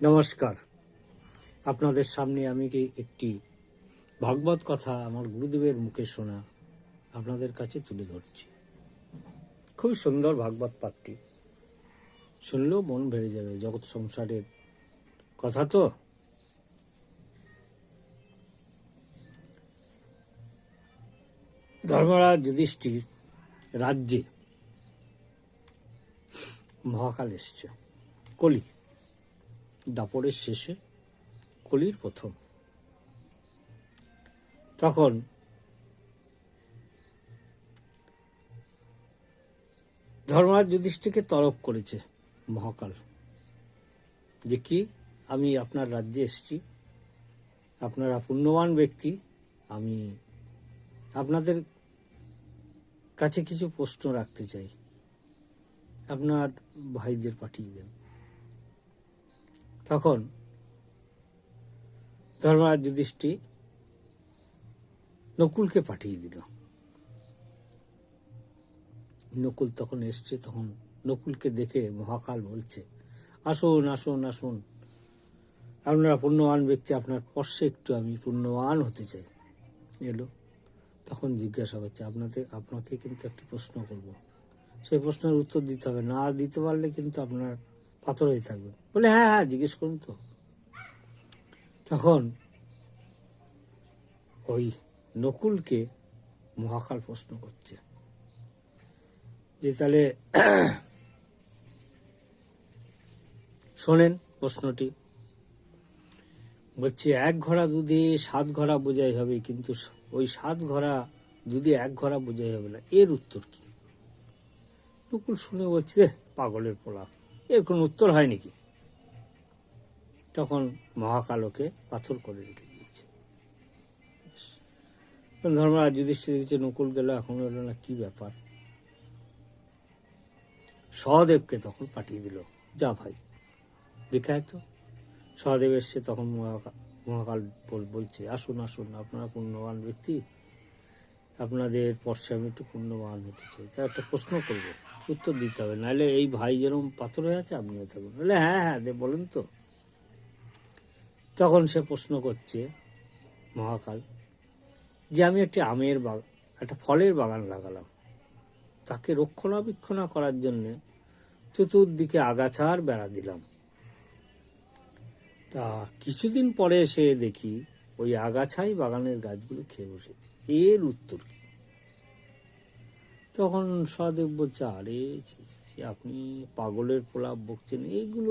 নমস্কার। আপনাদের সামনে আমি একটি ভাগবত কথা আমার গুরুদেবের মুখে শোনা আপনাদের কাছে তুলে ধরছি। খুব সুন্দর ভাগবত পাঠটি, শুনলেও মন ভরে যাবে। জগৎ সংসারের কথা তো। ধর্মরাজ যুধিষ্ঠির রাজ্যে মহাকাল এসছে। কলি, দাপরের শেষে কলির প্রথম। তখন ধর্মরাজ যুধিষ্ঠিরকে তলব করেছে মহাকাল, যে কি আমি আপনার রাজ্যে এসেছি, আপনারা পুণ্যবান ব্যক্তি, আমি আপনাদের কাছে কিছু প্রশ্ন রাখতে চাই, আপনার ভাইদের পাঠিয়ে দেন। তখন ধর্মরাজ যুধিষ্ঠির নকুলকে পাঠিয়ে দিল। নকুল তখন এসছে। তখন নকুলকে দেখে মহাকাল বলছে, আসুন আসুন আসুন, আপনারা পুণ্যবান ব্যক্তি, আপনার পর্শে একটু আমি পুণ্যবান হতে চাই। এলো। তখন জিজ্ঞাসা করছে, আপনাকে কিন্তু একটি প্রশ্ন করব, সেই প্রশ্নের উত্তর দিতে হবে, না দিতে পারলে কিন্তু আপনার পাথর হয়ে থাকবে। বলে হ্যাঁ হ্যাঁ জিজ্ঞেস করুন তো। তখন ওই নকুলকে মহাকাল প্রশ্ন করছে যে, তাহলে শোনেন প্রশ্নটি। বলছে, এক ঘোড়া দুধে 7 ঘোড়া বোঝাই হবে, কিন্তু ওই 7 ঘোড়া দুধে 1 ঘোড়া বোঝাই হবে না, এর উত্তর কি? নকুল শুনে বলছে, পাগলের পোলা, এর কোনো উত্তর হয় নাকি? তখন মহাকালকে পাথর করে রেখে দিয়েছে। ধর্মরাজ যুধিষ্ঠির দিচ্ছে, নকুল গেল, এখন হলো না, কি ব্যাপার? সহদেবকে তখন পাঠিয়ে দিল, যা ভাই দেখায় তো। সহদেব এসছে। তখন মহাকাল বলছে, আসুন আসুন, আপনারা পুণ্যবান ব্যক্তি, আপনাদের পর্ষে আমি একটু পুণ্যবান হতে চাই। তা একটা প্রশ্ন করব, উত্তর দিতে হবে, নাহলে এই ভাই যেরকম পাথর হয়ে আছে আপনিও থাকবেন। বলে হ্যাঁ হ্যাঁ বলেন তো। তখন সে প্রশ্ন করছে মহাকাল, যে আমি একটা একটা ফলের বাগান লাগালাম, তাকে রক্ষণাবেক্ষণা করার জন্য চতুর্দিকে আগাছার বেড়া দিলাম। তা কিছুদিন পরে এসে দেখি ওই আগাছাই বাগানের গাছগুলো খেয়ে বসেছে, এর উত্তর কি? তখন সহদেব বলছে, আরে আপনি পাগলের প্রলাপ বকছেন, এইগুলো